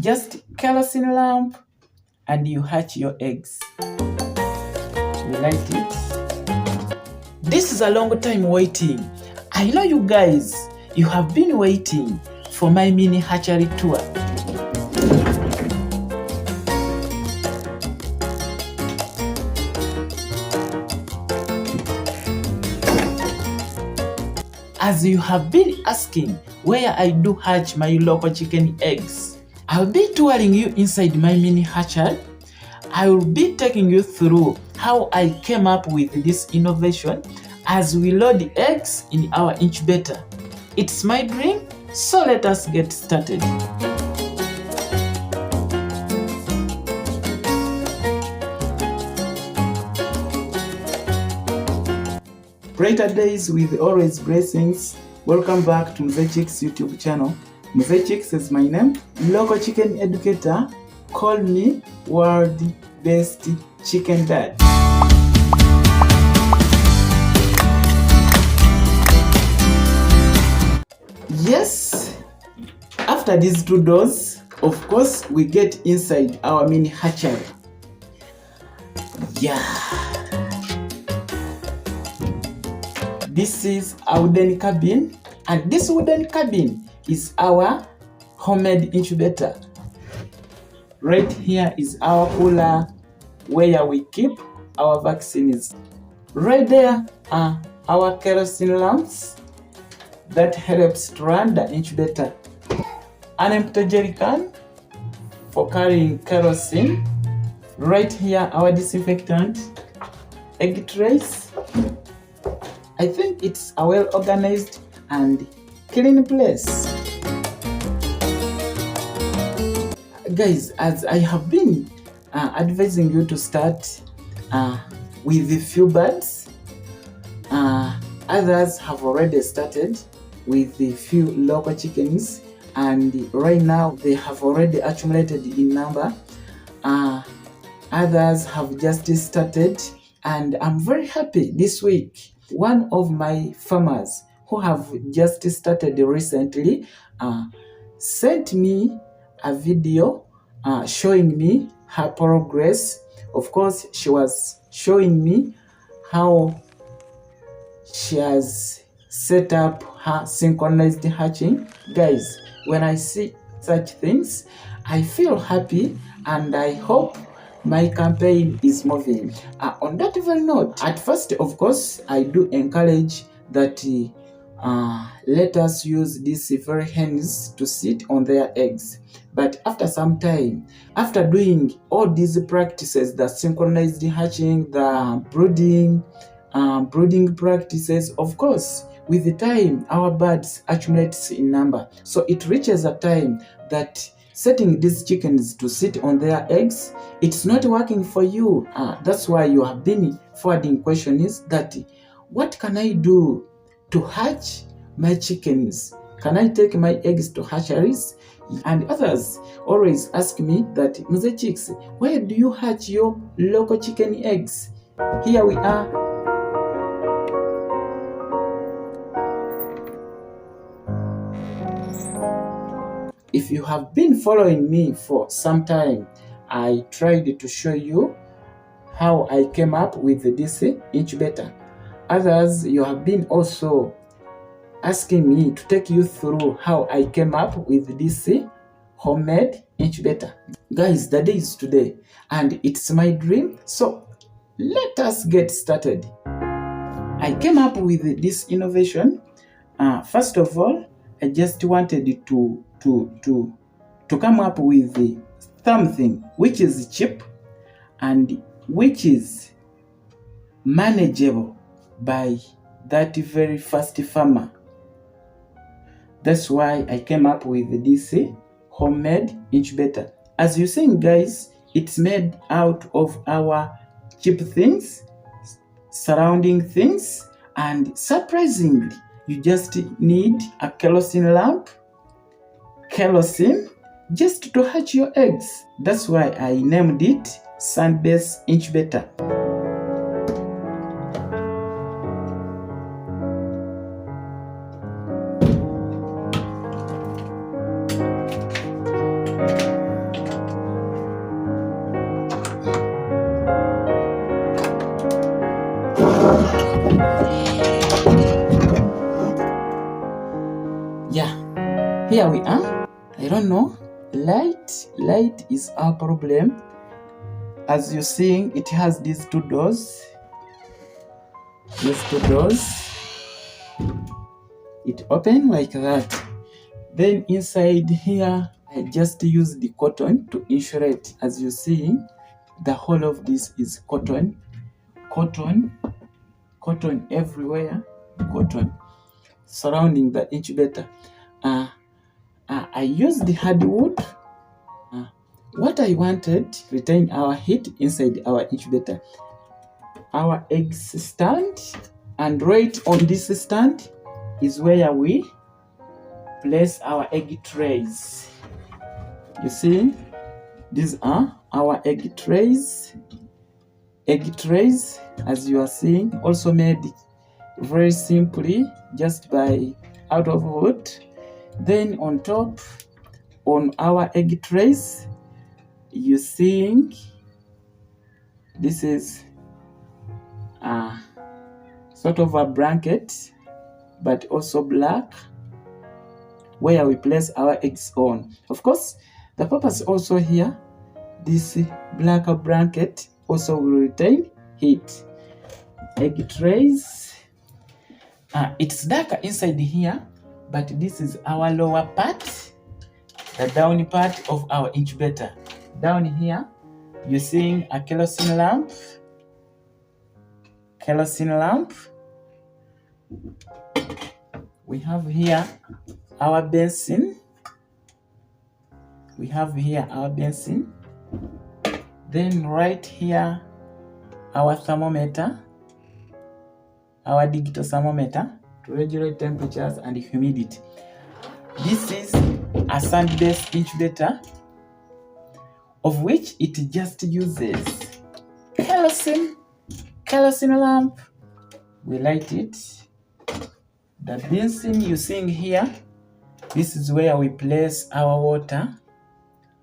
Just kerosene lamp and you hatch your eggs. We light it. This is a long time waiting. I know you guys, you have been waiting for my mini hatchery tour. As you have been asking where I do hatch my local chicken eggs, I'll be touring you inside my mini hatchery. I will be taking you through how I came up with this innovation as we load the eggs in our incubator. It's my dream, so let us get started. Brighter days with always blessings. Welcome back to Mzee Chicks YouTube channel. Mzee Chicks is my name. Local chicken educator. Call me world best chicken dad. Yes, after these 2 doors, of course, we get inside our mini hatchery. Yeah. This is a wooden cabin, and this wooden cabin is our homemade incubator. Right here is our cooler where we keep our vaccines. Right there are our kerosene lamps that helps to run the incubator. An empty jerry can for carrying kerosene. Right here our disinfectant, egg trays. I think it's a well organized and clean place. Guys, as I have been advising you to start with a few birds, others have already started with a few local chickens, and right now they have already accumulated in number. Others have just started, and I'm very happy this week. One of my farmers who have just started recently sent me a video showing me her progress. Of course, she was showing me how she has set up her synchronized hatching. Guys, when I see such things, I feel happy, and I hope my campaign is moving. On that very note, at first, of course, I do encourage that let us use these very hens to sit on their eggs. But after some time, after doing all these practices, the synchronized hatching, the brooding practices, of course, with the time, our birds accumulates in number. So it reaches a time that setting these chickens to sit on their eggs, it's not working for you. That's why you have been forwarding questions that, what can I do to hatch my chickens? Can I take my eggs to hatcheries? And others always ask me that, Mzee Chicks, where do you hatch your local chicken eggs? Here we are. If you have been following me for some time, I tried to show you how I came up with this incubator. Others, you have been also asking me to take you through how I came up with this homemade incubator. Guys, the day is today, and it's my dream, so let us get started. I came up with this innovation. First of all, I just wanted to come up with something which is cheap and which is manageable by that very first farmer. That's why I came up with this homemade incubator. As you see, guys, it's made out of our cheap things, surrounding things, and surprisingly, you just need a kerosene lamp, kerosene, just to hatch your eggs. That's why I named it Sun-Based Incubator. Here we are. I don't know. Light is our problem. As you're seeing, it has these two doors. These two doors. It open like that. Then inside here, I just use the cotton to insulate. As you see, the whole of this is cotton. Cotton everywhere. Cotton surrounding the incubator. I use the hardwood. What I wanted, retain our heat inside our incubator. Our eggs stand, and right on this stand is where we place our egg trays. You see, these are our egg trays. Egg trays, as you are seeing, also made very simply, just by out of wood. Then on top, on our egg trays, you seeing this is sort of a blanket, but also black, where we place our eggs on. Of course, the purpose also here, this black blanket also will retain heat. Egg trays. It's darker inside here, but this is our lower part, the down part of our incubator. Down here, you're seeing a kerosene lamp. Kerosene lamp. We have here our basin. We have here our basin. Then right here, our thermometer, our digital thermometer to regulate temperatures and humidity. This is a sand-based incubator, of which it just uses kerosene lamp. We light it. The basin you're seeing here, this is where we place our water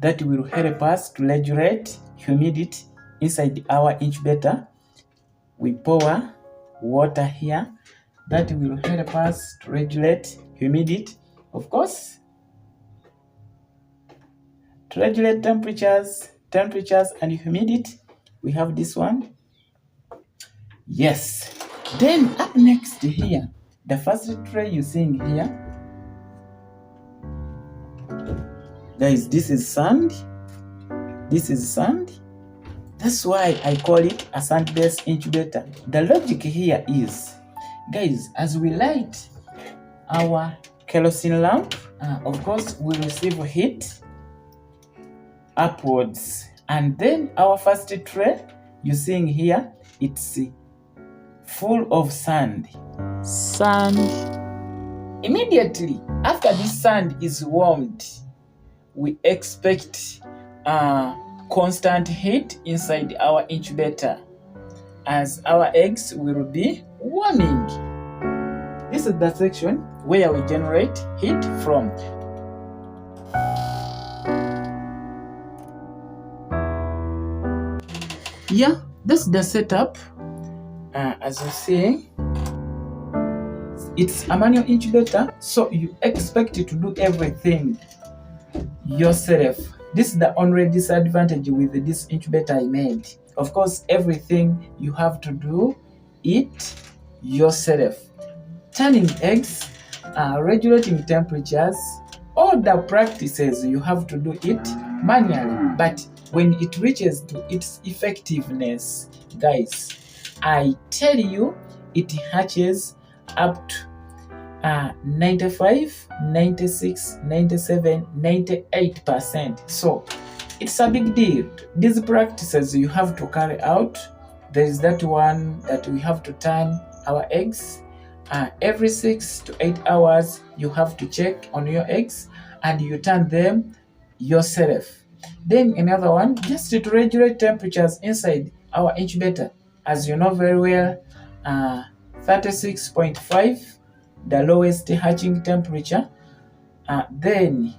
that will help us to regulate humidity inside our incubator. We pour water here that will help us to regulate humidity. Of course, to regulate temperatures and humidity, we have this one. Yes. Then up next here, the first tray you're seeing here, guys, this is sand. This is sand. That's why I call it a sand-based incubator. The logic here is, guys, as we light our kerosene lamp, of course, we receive heat upwards. And then our first tray, you're seeing here, it's full of sand. Immediately after this sand is warmed, we expect constant heat inside our incubator, as our eggs will be warming. This is the section where we generate heat from. Yeah, that's the setup. As you see, it's a manual incubator, so you expect to do everything yourself. This is the only disadvantage with this incubator I made. Of course, everything you have to do it yourself. Turning eggs, regulating temperatures, all the practices you have to do it manually. But when it reaches to its effectiveness, guys, I tell you, it hatches up to 95, 96, 97, 98%. So it's a big deal. These practices you have to carry out. There is that one that we have to turn our eggs. Every 6 to 8 hours, you have to check on your eggs and you turn them yourself. Then another one, just to regulate temperatures inside our incubator. As you know very well, 36.5, the lowest hatching temperature. Then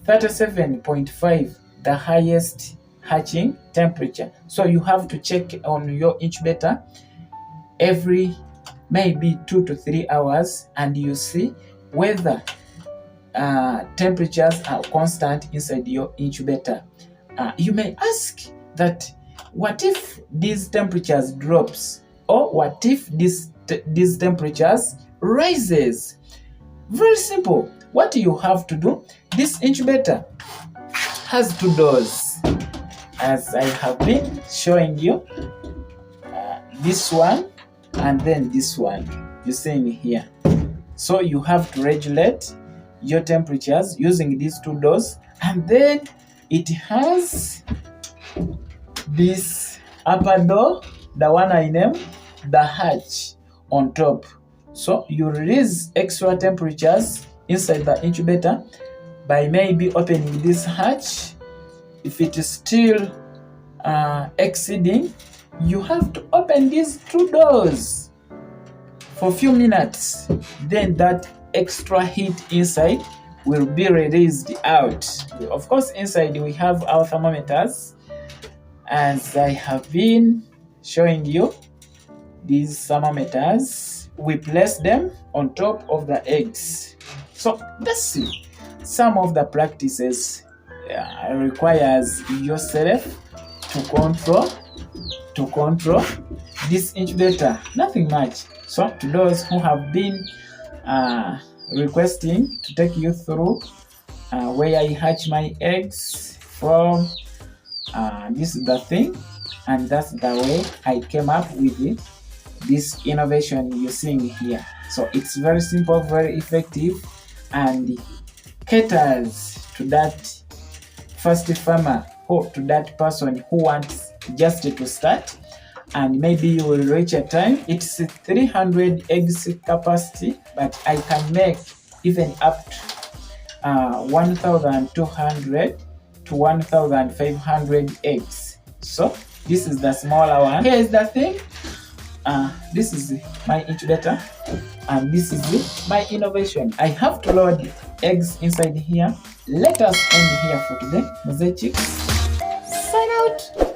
37.5, the highest hatching temperature. So you have to check on your incubator every maybe 2 to 3 hours, and you see whether temperatures are constant inside your incubator. You may ask that what if these temperatures drops, or what if these temperatures rises? Very simple. What you have to do, this incubator has two doors, as I have been showing you. This one and then this one, you're seeing here. So you have to regulate your temperatures using these two doors, and then it has this upper door, the one I named the hatch, on top. So you release extra temperatures inside the incubator by maybe opening this hatch. If it is still exceeding, you have to open these two doors for a few minutes. Then that extra heat inside will be released out. Of course, inside we have our thermometers, as I have been showing you. These thermometers, we place them on top of the eggs. So let's see. Some of the practices requires yourself to control this incubator. Nothing much. So to those who have been requesting to take you through where I hatch my eggs from, this is the thing, and that's the way I came up with it. This innovation you're seeing here. So it's very simple, very effective, and caters to that first farmer, or to that person who wants just to start, and maybe you will reach a time. It's 300 eggs capacity, but I can make even up to 1,200 to 1,500 eggs. So this is the smaller one. Here is the thing. This is my incubator, and this is my innovation. I have to load eggs inside here. Let us end here for today. Mzee Chicks, sign out.